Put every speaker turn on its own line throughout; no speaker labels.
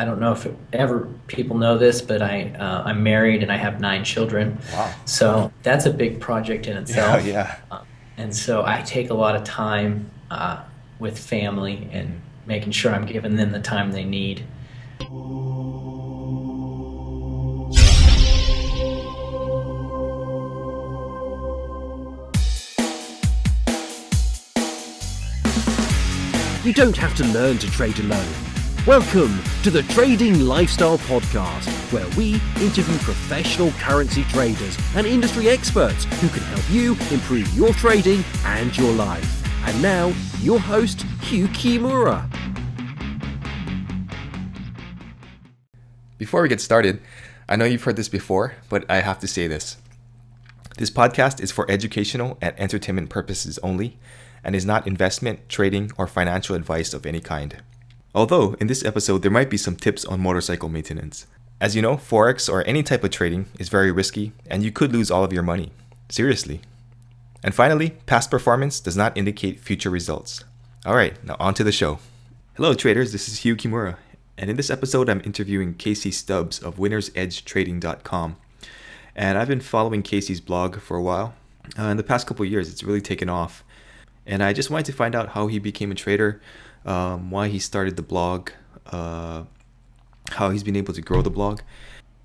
I don't know if ever people know this, but I'm married and I have 9 children.
Wow.
So that's a big project in
Yeah,
itself.
yeah.
And so I take a lot of time with family and
Mhm.
making sure I'm giving them the time they need.
You don't have to learn to trade alone. Welcome to the Trading Lifestyle Podcast, where we interview professional currency traders and industry experts who can help you improve your trading and your life. And now, your host, Hugh Kimura.
Before we get started, I know you've heard this before, but I have to say this. This podcast is for educational and entertainment purposes only and is not investment, trading, or financial advice of any kind. Although, in this episode, there might be some tips on motorcycle maintenance. As you know, Forex or any type of trading is very risky and you could lose all of your money. Seriously. And finally, past performance does not indicate future results. Alright, now on to the show. Hello traders, this is Hugh Kimura, and in this episode I'm interviewing Casey Stubbs of winnersedgetrading.com. And I've been following Casey's blog for a while. In the past couple of years, it's really taken off. And I just wanted to find out how he became a trader, why he started the blog, how he's been able to grow the blog,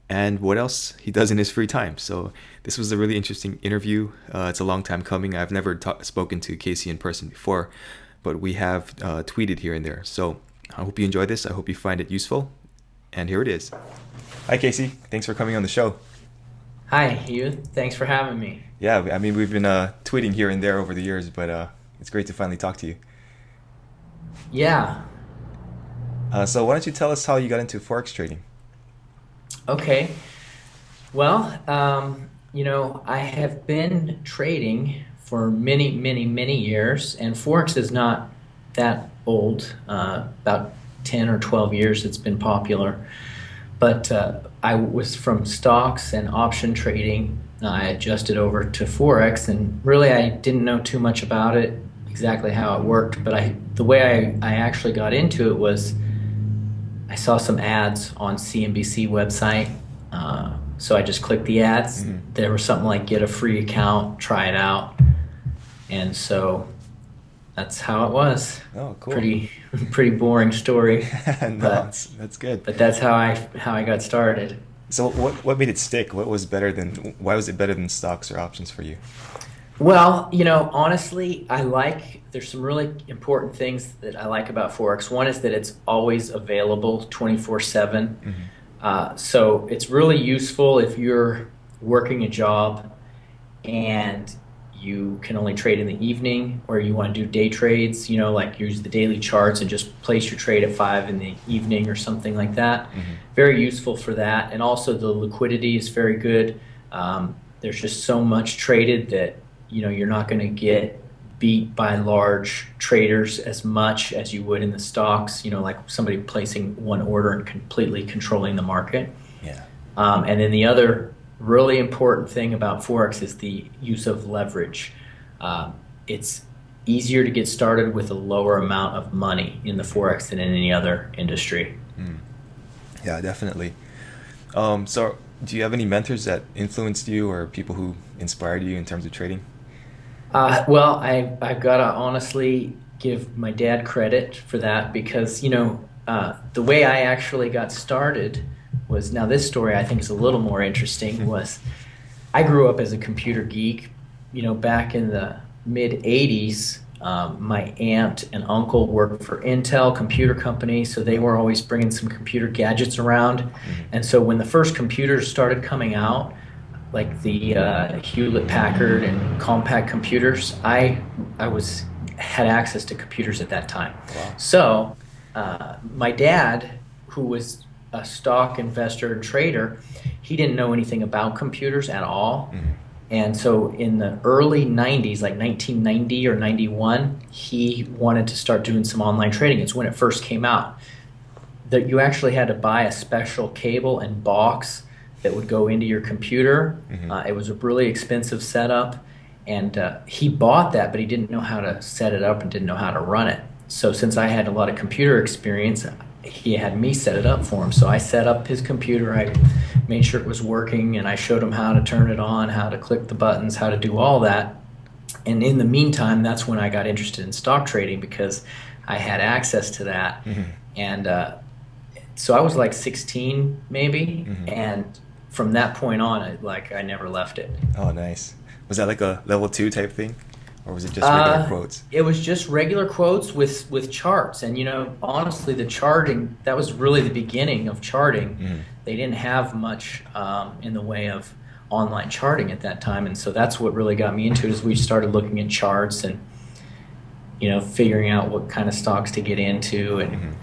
and what else he does in his free time. So this was a really interesting interview. It's a long time coming. I've never spoken to Casey in person before, but we have tweeted here and there. So I hope you enjoy this. I hope you find it useful. And here it is. Hi, Casey. Thanks for coming on the show.
Hi, Hugh. Thanks for having me.
Yeah, I mean, we've been tweeting here and there over the years, but it's great to finally talk to you.
Yeah.
So why don't you tell us how you got into Forex trading?
Okay. Well, I have been trading for many, many, many years, and Forex is not that old. About 10 or 12 years it's been popular. But I was from stocks and option trading. I adjusted over to Forex, and really I didn't know too much about it, exactly how it worked. But the way I actually got into it was I saw some ads on CNBC website. So I just clicked the ads.
Mm-hmm.
There was something like get a free account, try it out. And so that's how it was.
Oh, cool.
Pretty boring story.
No, that's good.
But that's how I got started.
So what made it stick? Why was it better than stocks or options for you?
Well, honestly, there's some really important things that I like about Forex. One is that it's always available 24/7. So it's really useful if you're working a job and you can only trade in the evening, or you want to do day trades, like use the daily charts and just place your trade at 5 in the evening or something like that. Very useful for that. And also the liquidity is very good. There's just so much traded that you're not going to get beat by large traders as much as you would in the stocks, like somebody placing one order and completely controlling the market.
Yeah.
And then the other really important thing about Forex is the use of leverage. It's easier to get started with a lower amount of money in the Forex than in any other industry.
Yeah, definitely. So do you have any mentors that influenced you or people who inspired you in terms of trading?
Well, I've got to honestly give my dad credit for that because, the way I actually got started was, now this story I think is a little more interesting, was I grew up as a computer geek. Back in the mid 80s, my aunt and uncle worked for Intel Computer Company, so they were always bringing some computer gadgets around. And so when the first computers started coming out, like the Hewlett-Packard and Compaq computers, I had access to computers at that time.
Wow.
So my dad, who was a stock investor and trader, he didn't know anything about computers at all. And so in the early 90s, like 1990 or 91, he wanted to start doing some online trading. It's when it first came out. That you actually had to buy a special cable and box that would go into your computer. It was a really expensive setup, and he bought that, but he didn't know how to set it up and didn't know how to run it. So since I had a lot of computer experience, he had me set it up for him. So I set up his computer. I made sure it was working, and I showed him how to turn it on, how to click the buttons, how to do all that. And in the meantime, that's when I got interested in stock trading, because I had access to that. And so I was like 16 maybe, and from that point on, I never left it.
Oh, nice. Was that like a level 2 type thing, or was it just regular quotes?
It was just regular quotes with charts. And honestly, the charting, that was really the beginning of charting. They didn't have much in the way of online charting at that time, and so that's what really got me into it. Is we started looking at charts and figuring out what kind of stocks to get into, and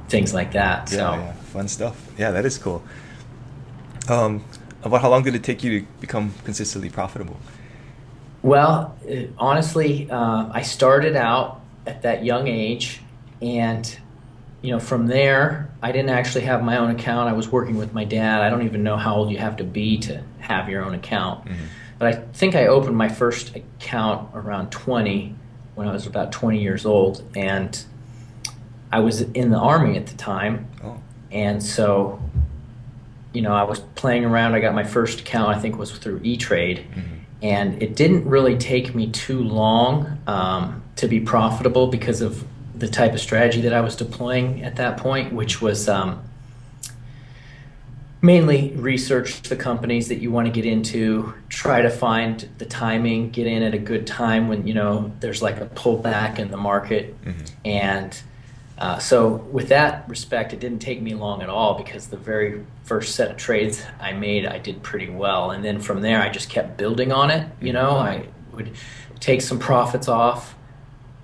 things like that.
Yeah, fun stuff. Yeah, that is cool. About how long did it take you to become consistently profitable?
Well, honestly, I started out at that young age, and from there, I didn't actually have my own account. I was working with my dad. I don't even know how old you have to be to have your own account. But I think I opened my first account around 20, when I was about 20 years old, and I was in the Army at the time. And so I was playing around. I got my first account, I think was through E-Trade, and it didn't really take me too long to be profitable, because of the type of strategy that I was deploying at that point, which was mainly research the companies that you want to get into, try to find the timing, get in at a good time when there's like a pullback in the market. And so with that respect, it didn't take me long at all, because the very first set of trades I made, I did pretty well. And then from there, I just kept building on it. I would take some profits off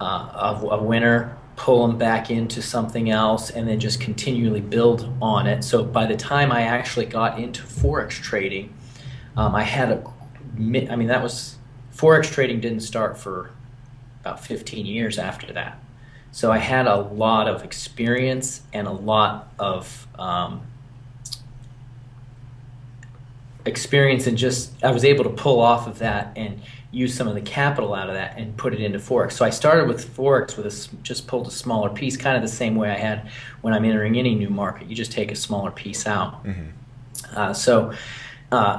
of a winner, pull them back into something else, and then just continually build on it. So by the time I actually got into Forex trading, I had Forex trading didn't start for about 15 years after that. So I had a lot of experience and a lot of experience, and I was able to pull off of that and use some of the capital out of that and put it into Forex. So I started with Forex just pulled a smaller piece, kind of the same way I had when I'm entering any new market. You just take a smaller piece out. So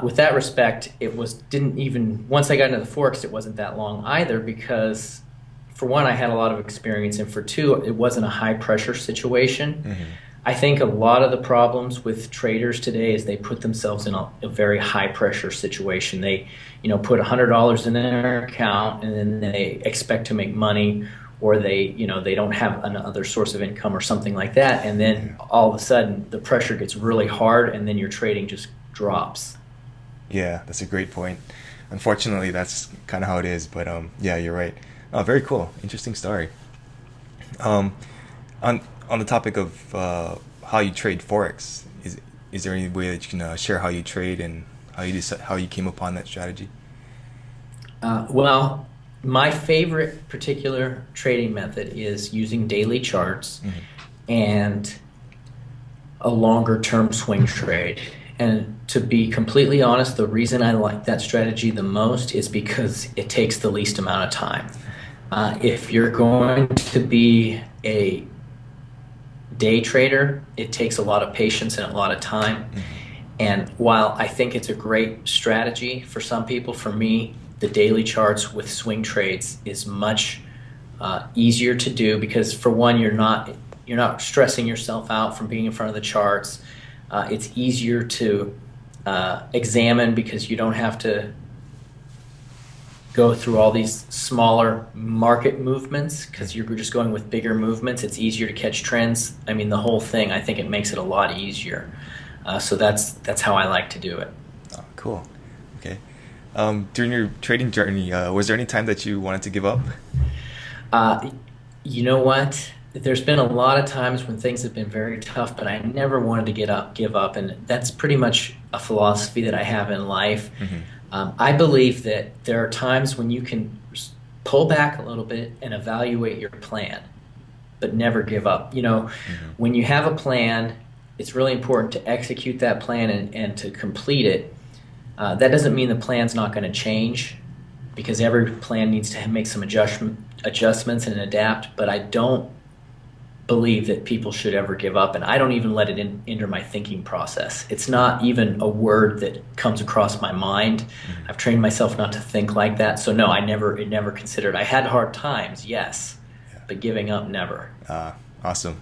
with that respect, once I got into the Forex, it wasn't that long either, because for one, I had a lot of experience, and for two, it wasn't a high pressure situation. I think a lot of the problems with traders today is they put themselves in a very high pressure situation. They, put $100 in their account, and then they expect to make money, or they don't have another source of income or something like that. And then all of a sudden the pressure gets really hard, and then your trading just drops. Yeah,
that's a great point. Unfortunately, that's kind of how it is. But yeah, you're right. Oh, very cool. Interesting story. On the topic of how you trade Forex, is there any way that you can share how you trade and how you came upon that strategy?
Well, my favorite particular trading method is using daily charts and a longer term swing trade. And to be completely honest, the reason I like that strategy the most is because it takes the least amount of time. If you're going to be a day trader, it takes a lot of patience and a lot of time. And while I think it's a great strategy for some people, for me, the daily charts with swing trades is much easier to do, because for one, you're not stressing yourself out from being in front of the charts. It's easier to examine, because you don't have to go through all these smaller market movements, because you're just going with bigger movements. It's easier to catch trends. I mean, the whole thing, I think it makes it a lot easier. So that's how I like to do it.
Oh, cool. Okay. During your trading journey, was there any time that you wanted to give up?
You know what? There's been a lot of times when things have been very tough, but I never wanted to give up, and that's pretty much a philosophy that I have in life. I believe that there are times when you can pull back a little bit and evaluate your plan, but never give up. When you have a plan, it's really important to execute that plan and to complete it. That doesn't mean the plan's not going to change, because every plan needs to make some adjustments and adapt, but I don't believe that people should ever give up, and I don't even let it enter my thinking process. It's not even a word that comes across my mind. I've trained myself not to think like that. So no, it never considered. I had hard times, yes, but giving up, never.
Awesome.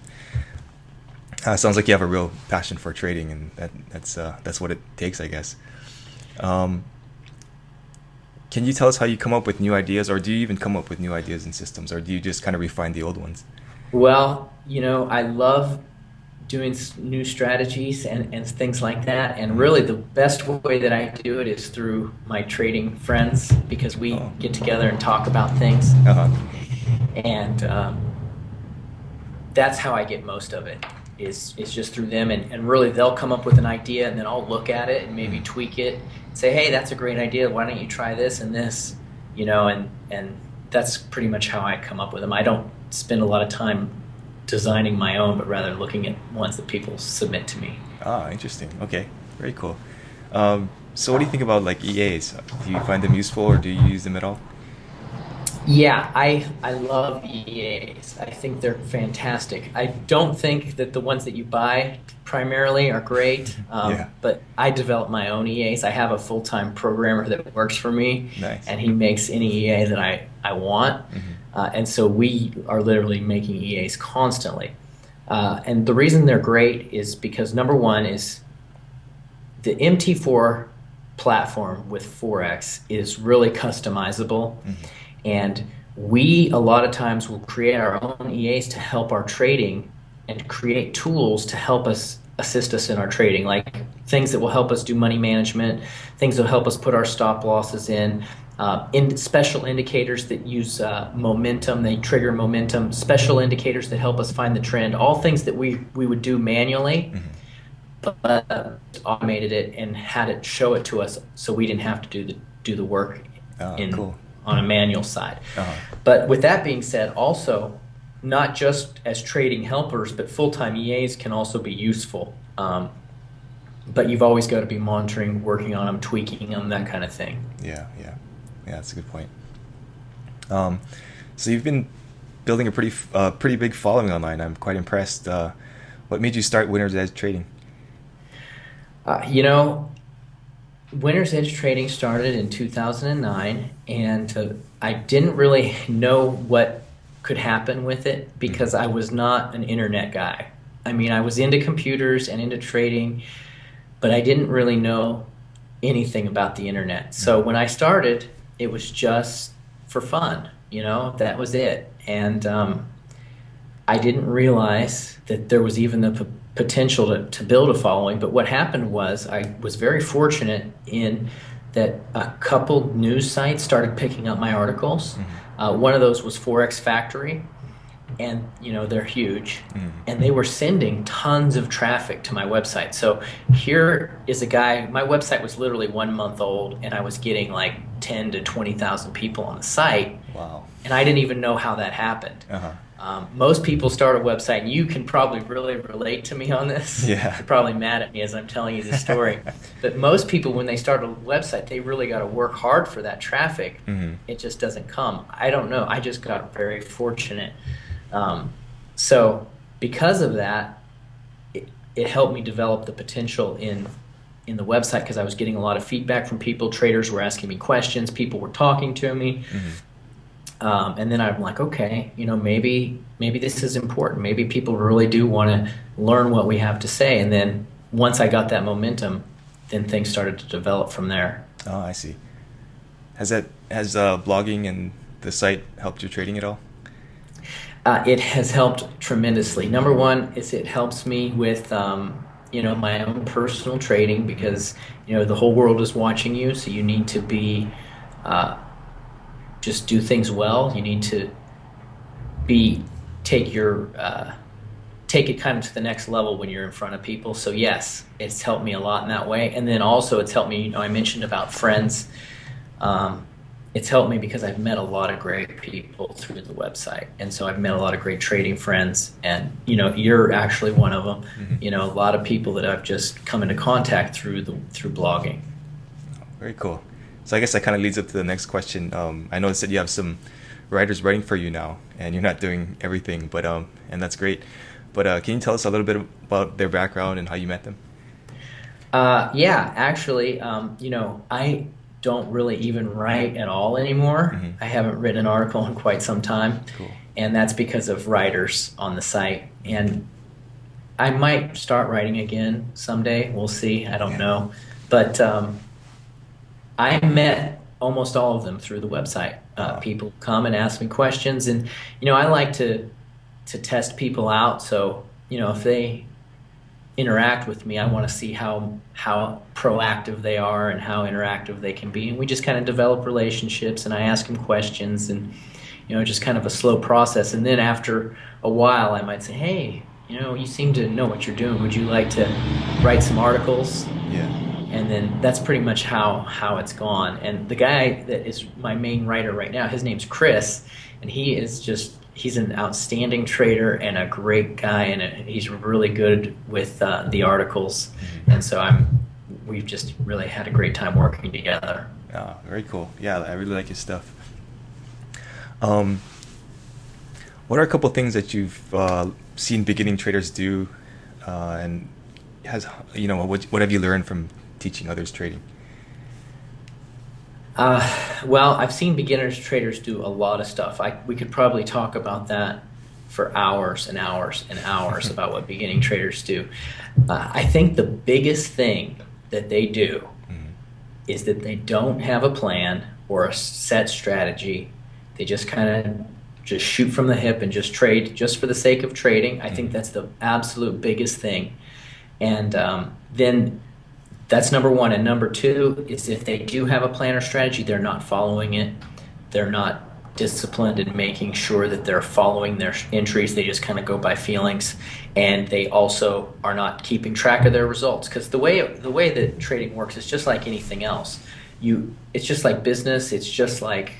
Sounds like you have a real passion for trading, and that's what it takes, I guess. Can you tell us how you come up with new ideas, or do you even come up with new ideas and systems, or do you just kind of refine the old ones?
Well, I love doing new strategies and things like that. And really the best way that I do it is through my trading friends, because we get together and talk about things. And that's how I get most of it, is just through them. And really they'll come up with an idea, and then I'll look at it and maybe tweak it and say, hey, that's a great idea. Why don't you try this and this? And that's pretty much how I come up with them. I don't spend a lot of time designing my own, but rather looking at ones that people submit to me.
Interesting. Okay, very cool. So what do you think about like EAs? Do you find them useful, or do you use them at all?
Yeah, I love EAs. I think they're fantastic. I don't think that the ones that you buy primarily are great, but I develop my own EAs. I have a full-time programmer that works for me, and he makes any EA that I want. And so we are literally making EAs constantly. And the reason they're great is because, number one, is the MT4 platform with Forex is really customizable. And we, a lot of times, will create our own EAs to help our trading and create tools to help us assist us in our trading, like things that will help us do money management, things that will help us put our stop losses in special indicators that use momentum, they trigger momentum, special indicators that help us find the trend, all things that we would do manually, but automated it and had it show it to us so we didn't have to do the work on a manual side. But with that being said, also, not just as trading helpers, but full-time EAs can also be useful. But you've always got to be monitoring, working on them, tweaking them, that kind of thing.
Yeah, that's a good point. So you've been building a pretty big following online. I'm quite impressed. What made you start Winner's Edge Trading?
Winner's Edge Trading started in 2009, and I didn't really know what could happen with it because I was not an internet guy. I mean, I was into computers and into trading, but I didn't really know anything about the internet. So when I started, it was just for fun, that was it. And I didn't realize that there was even the potential to build a following. But what happened was I was very fortunate in that a couple news sites started picking up my articles. One of those was Forex Factory, and they're huge, and they were sending tons of traffic to my website. So here is a guy, my website was literally 1 month old, and I was getting like 10 to 20,000 people on the site.
Wow.
And I didn't even know how that happened. Most people start a website, and you can probably really relate to me on this.
Yeah.
You're probably mad at me as I'm telling you this story. But most people, when they start a website, they really got to work hard for that traffic. It just doesn't come. I don't know. I just got very fortunate. So because of that, it helped me develop the potential in the website, because I was getting a lot of feedback from people. Traders were asking me questions. People were talking to me. And then I'm like, okay, maybe this is important. Maybe people really do want to learn what we have to say. And then once I got that momentum, then things started to develop from there.
Oh, I see. Has blogging and the site helped your trading at all?
It has helped tremendously. Number one is it helps me with my own personal trading, because the whole world is watching you, so you need to be just do things well. You need to take it kind of to the next level when you're in front of people. So yes, it's helped me a lot in that way. And then also it's helped me, I mentioned about friends. It's helped me because I've met a lot of great people through the website. And so I've met a lot of great trading friends, and you're actually one of them. A lot of people that I've just come into contact through blogging.
Very cool. So I guess that kind of leads up to the next question. I noticed that you have some writers writing for you now, and you're not doing everything, but and that's great. But can you tell us a little bit about their background and how you met them?
Yeah, actually, I don't really even write at all anymore. I haven't written an article in quite some time,
Cool.
and that's because of writers on the site. And I might start writing again someday. We'll see. I don't know. But I met almost all of them through the website. People come and ask me questions, and I like to test people out. So if they interact with me, I want to see how proactive they are and how interactive they can be. And we just kind of develop relationships, and I ask them questions, and just kind of a slow process. And then after a while, I might say, hey, you seem to know what you're doing. Would you like to write some articles?
Yeah.
And then that's pretty much how it's gone. And the guy that is my main writer right now, his name's Chris, and he's an outstanding trader and a great guy, and he's really good with the articles. And so we've just really had a great time working together.
Oh, very cool. Yeah, I really like his stuff. What are a couple things that you've seen beginning traders do, and what have you learned from teaching others trading?
Well, I've seen beginners traders do a lot of stuff. We could probably talk about that for hours and hours and hours about what beginning traders do. I think the biggest thing that they do is that they don't have a plan or a set strategy. They just kind of just shoot from the hip and just trade just for the sake of trading. I think that's the absolute biggest thing. And then that's number one. And number two is if they do have a plan or strategy, they're not following it. They're not disciplined in making sure that they're following their entries. They just kind of go by feelings. And they also are not keeping track of their results. Because the way that trading works is just like anything else. It's just like business. It's just like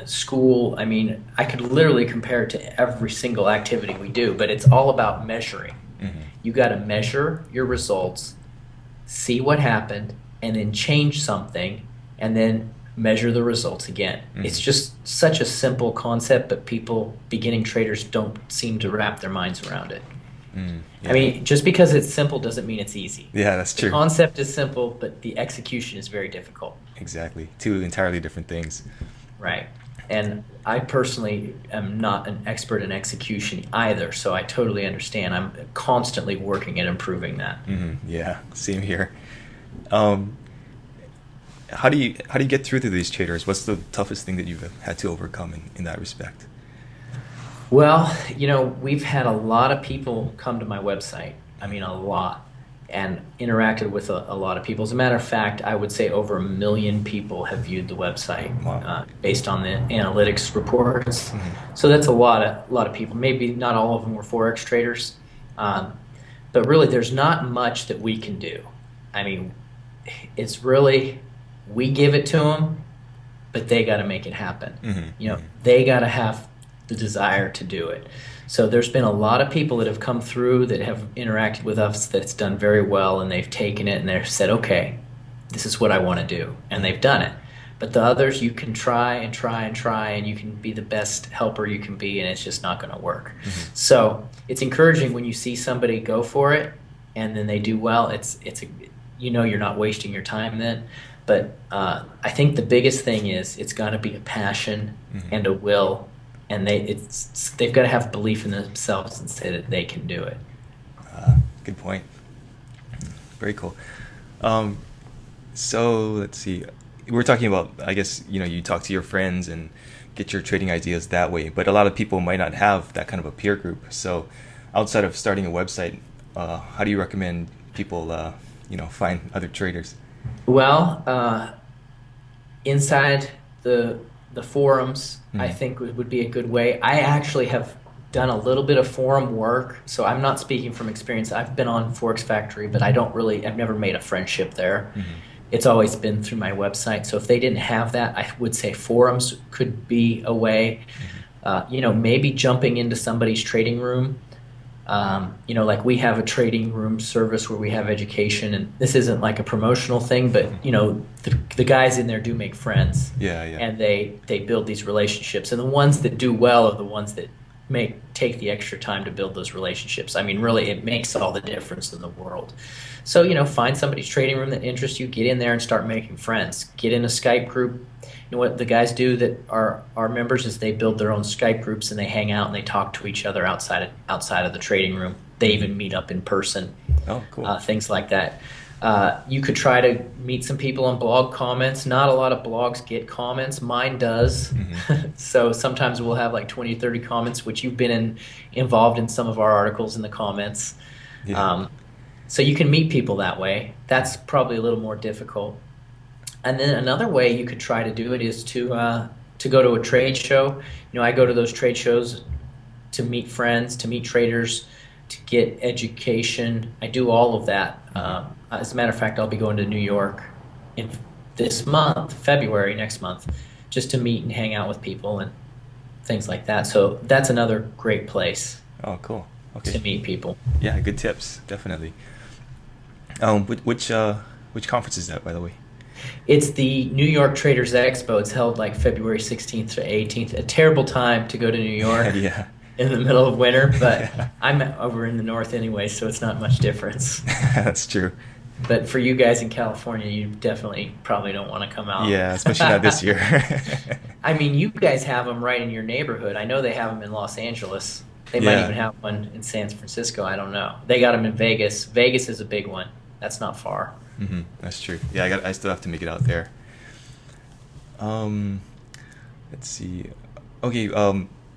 school. I mean, I could literally compare it to every single activity we do, but it's all about measuring. You got to measure your results, see what happened, and then change something, and then measure the results again. It's just such a simple concept, but beginning traders don't seem to wrap their minds around it.
Yeah.
I mean, just because it's simple doesn't mean it's easy.
Yeah, that's true.
The concept is simple, but the execution is very difficult.
Exactly. Two entirely different things.
Right. And I personally am not an expert in execution either, so I totally understand. I'm constantly working at improving that.
Yeah, same here. How do you get through to these traders? What's the toughest thing that you've had to overcome in that respect?
Well, we've had a lot of people come to my website. I mean, a lot. And interacted with a lot of people. As a matter of fact, I would say over 1 million people have viewed the website.
Wow.
Based on the analytics reports. So that's a lot of people. Maybe not all of them were Forex traders, but really there's not much that we can do. I mean, it's really, we give it to them, but they got to make it happen. They got to have the desire to do it. So there's been a lot of people that have come through that have interacted with us that's done very well, and they've taken it and they've said, okay, this is what I want to do, and they've done it. But the others, you can try and try and try, and you can be the best helper you can be, and it's just not going to work. So it's encouraging when you see somebody go for it and then they do well. You're not wasting your time then. But I think the biggest thing is it's got to be a passion and a will. And they've got to have belief in themselves and say that they can do it.
Good point. Very cool. So let's see. We're talking about, I guess, you talk to your friends and get your trading ideas that way. But a lot of people might not have that kind of a peer group. So outside of starting a website, how do you recommend people, find other traders?
Well, inside the forums, I think would be a good way. I actually have done a little bit of forum work, so I'm not speaking from experience. I've been on Forex Factory, but I've never made a friendship there. It's always been through my website. So if they didn't have that, I would say forums could be a way. Maybe jumping into somebody's trading room Like we have a trading room service where we have education, and this isn't like a promotional thing, but the guys in there do make friends,
Yeah.
and they build these relationships, and the ones that do well are the ones that take the extra time to build those relationships. I mean, really, it makes all the difference in the world. So, find somebody's trading room that interests you, get in there and start making friends. Get in a Skype group. What the guys do that are members is they build their own Skype groups, and they hang out and they talk to each other outside of the trading room. They even meet up in person.
Oh, cool.
Things like that. You could try to meet some people on blog comments. Not a lot of blogs get comments. Mine does. So sometimes we'll have like 20, 30 comments, which you've been involved in some of our articles in the comments.
Yeah.
So you can meet people that way. That's probably a little more difficult. And then another way you could try to do it is to go to a trade show. I go to those trade shows to meet friends, to meet traders, to get education. I do all of that. As a matter of fact, I'll be going to New York in this month, February next month, just to meet and hang out with people and things like that. So that's another great place.
Oh, cool. Okay.
To meet people.
Yeah, good tips, definitely. Which conference is that, by the way?
It's the New York Traders Expo. It's held like February 16th to 18th. A terrible time to go to New York.
Yeah.
In the middle of winter, but I'm over in the north anyway, so it's not much difference.
That's true.
But for you guys in California, you definitely probably don't want to come out.
Yeah, especially not this year.
I mean, you guys have them right in your neighborhood. I know they have them in Los Angeles. They might even have one in San Francisco. I don't know. They got them in Vegas. Vegas is a big one. That's not far.
Mm-hmm. That's true. Yeah, I still have to make it out there. Let's see. Okay,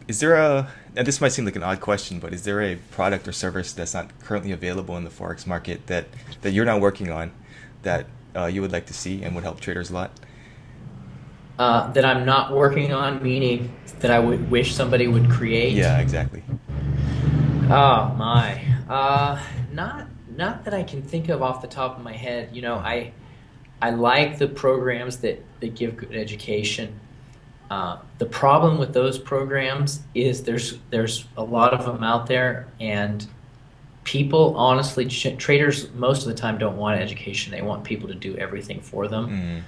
is there and this might seem like an odd question, but is there a product or service that's not currently available in the Forex market that you're not working on that you would like to see and would help traders a lot?
That I'm not working on, meaning that I would wish somebody would create?
Yeah, exactly.
Oh, my. Not that I can think of off the top of my head. I like the programs that give good education. The problem with those programs is there's a lot of them out there, and people, honestly, traders most of the time don't want education. They want people to do everything for them.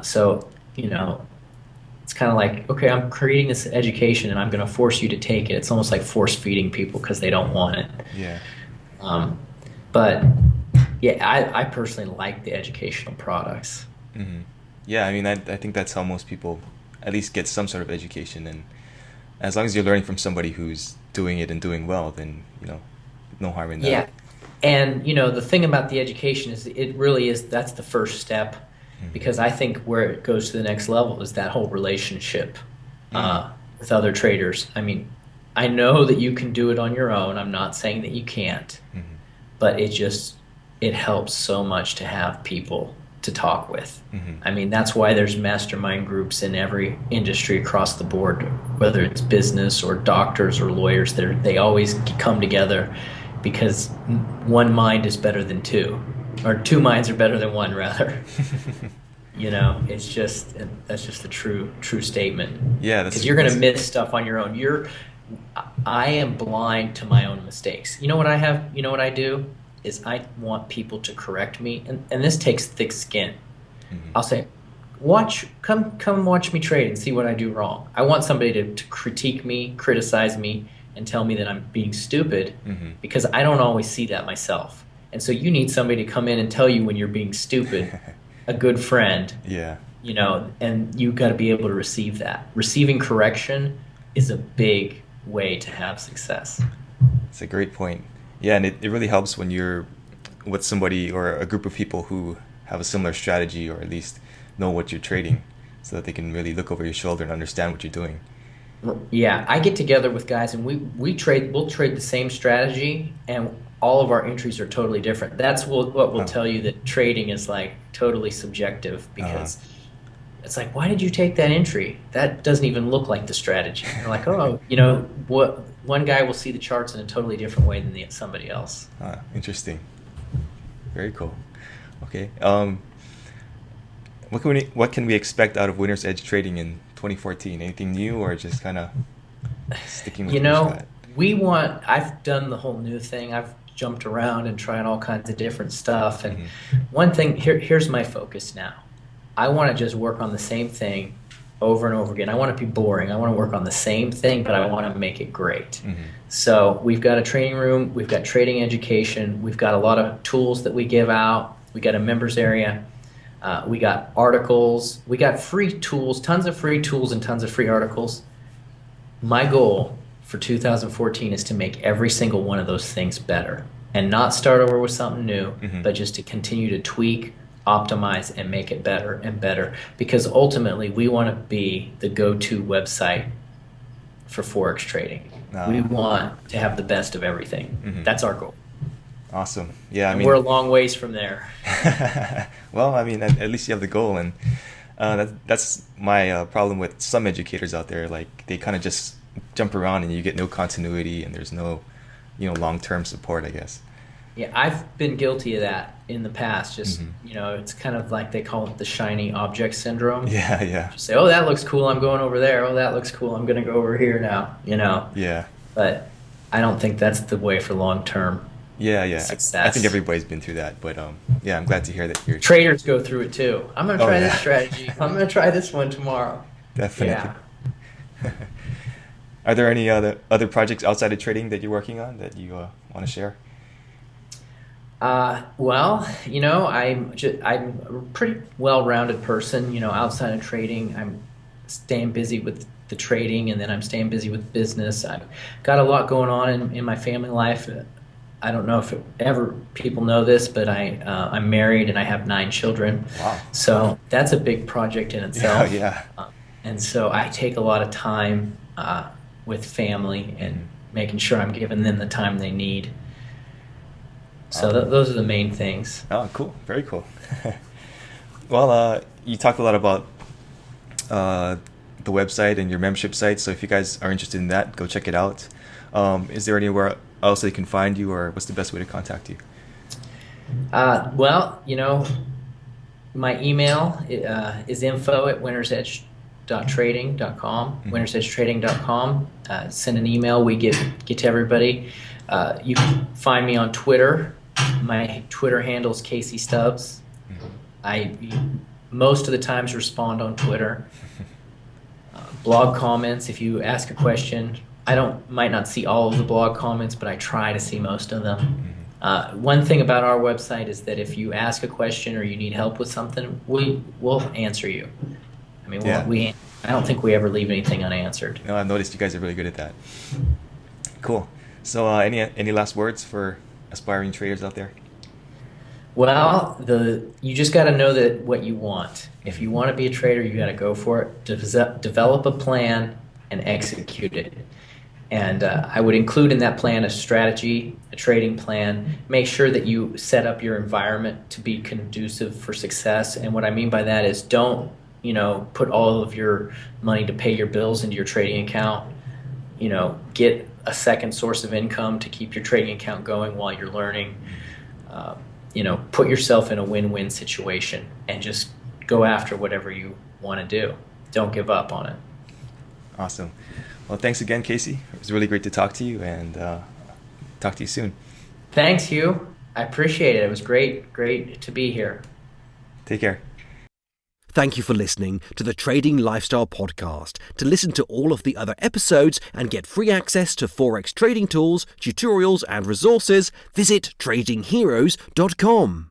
So, it's kind of like, okay, I'm creating this education and I'm going to force you to take it. It's almost like force feeding people because they don't want it.
Yeah.
But yeah, I personally like the educational products.
Mm-hmm. Yeah, I mean, I think that's how most people at least get some sort of education, and as long as you're learning from somebody who's doing it and doing well, then no harm in that.
Yeah, and the thing about the education is it really is, that's the first step, because I think where it goes to the next level is that whole relationship with other traders. I mean, I know that you can do it on your own. I'm not saying that you can't, but it helps so much to have people to talk with. I mean, that's why there's mastermind groups in every industry across the board, whether it's business or doctors or lawyers. They always come together because one mind is better than two, or two minds are better than one, rather. That's just a true statement.
Yeah,
because you're going to miss stuff on your own. I am blind to my own mistakes. You know what I do is I want people to correct me, and this takes thick skin. I'll say, come watch me trade and see what I do wrong. I want somebody to critique me, criticize me, and tell me that I'm being stupid, because I don't always see that myself. And so you need somebody to come in and tell you when you're being stupid, a good friend.
Yeah.
And you got to be able to receive that. Receiving correction is a big way to have success.
It's a great point. Yeah, and it really helps when you're with somebody or a group of people who have a similar strategy, or at least know what you're trading, so that they can really look over your shoulder and understand what you're doing.
Yeah, I get together with guys and we'll trade the same strategy, and all of our entries are totally different. That's what will tell you that trading is like totally subjective, because it's like, why did you take that entry? That doesn't even look like the strategy. You're like, what? One guy will see the charts in a totally different way than somebody else.
Interesting. Very cool. Okay. What can we expect out of Winner's Edge trading in 2014? Anything new, or just kind of sticking with what
I've done the whole new thing. I've jumped around and tried all kinds of different stuff. And one thing, here's my focus now. I want to just work on the same thing over and over again. I want to be boring. I want to work on the same thing, but I want to make it great. So we've got a training room. We've got trading education. We've got a lot of tools that we give out. We got a members area. We got articles. We got free tools, tons of free tools and tons of free articles. My goal for 2014 is to make every single one of those things better and not start over with something new, but just to continue to tweak, optimize, and make it better and better, because ultimately we want to be the go-to website for Forex trading. We want to have the best of everything. That's our goal.
Awesome. Yeah, I mean,
we're a long ways from there.
Well, I mean, at least you have the goal, and that's my problem with some educators out there. Like, they kind of just jump around and you get no continuity and there's no, long-term support, I guess.
Yeah, I've been guilty of that in the past. Just, it's kind of like they call it the shiny object syndrome.
Yeah.
Just say, oh, that looks cool, I'm going over there. Oh, that looks cool, I'm going to go over here now,
Yeah.
But I don't think that's the way for long-term success.
I think everybody's been through that, but yeah, I'm glad to hear that you're...
Traders go through it too. I'm going to try this strategy. I'm going to try this one tomorrow.
Definitely. Yeah. Are there any other projects outside of trading that you're working on that you want to share?
Well, I'm a pretty well-rounded person. Outside of trading, I'm staying busy with the trading, and then I'm staying busy with business. I've got a lot going on in my family life. I don't know if people know this, but I'm married and I have 9 children.
Wow.
So that's a big project in itself.
Yeah.
And so I take a lot of time with family and making sure I'm giving them the time they need. So those are the main things.
Oh, cool. Very cool. Well, you talked a lot about the website and your membership site. So if you guys are interested in that, go check it out. Is there anywhere else they can find you, or what's the best way to contact you?
Well, my email is info@winnersedge.trading.com, winnersedgetrading.com. Send an email. We get to everybody. You can find me on Twitter. My Twitter handle is Casey Stubbs. I most of the times respond on Twitter. Blog comments, if you ask a question, might not see all of the blog comments, but I try to see most of them. One thing about our website is that if you ask a question or you need help with something, we'll answer you. I mean, I don't think we ever leave anything unanswered.
No, I've noticed you guys are really good at that. Cool. So any last words for aspiring traders out there?
Well, you just got to know that what you want. If you want to be a trader, you got to go for it. Develop a plan and execute it. And I would include in that plan a strategy, a trading plan. Make sure that you set up your environment to be conducive for success. And what I mean by that is don't, put all of your money to pay your bills into your trading account. Get a second source of income to keep your trading account going while you're learning. Put yourself in a win-win situation and just go after whatever you want to do. Don't give up on it.
Awesome. Well, thanks again, Casey. It was really great to talk to you, and talk to you soon.
Thanks, Hugh. I appreciate it. It was great to be here.
Take care.
Thank you for listening to the Trading Lifestyle Podcast. To listen to all of the other episodes and get free access to Forex trading tools, tutorials, and resources, visit tradingheroes.com.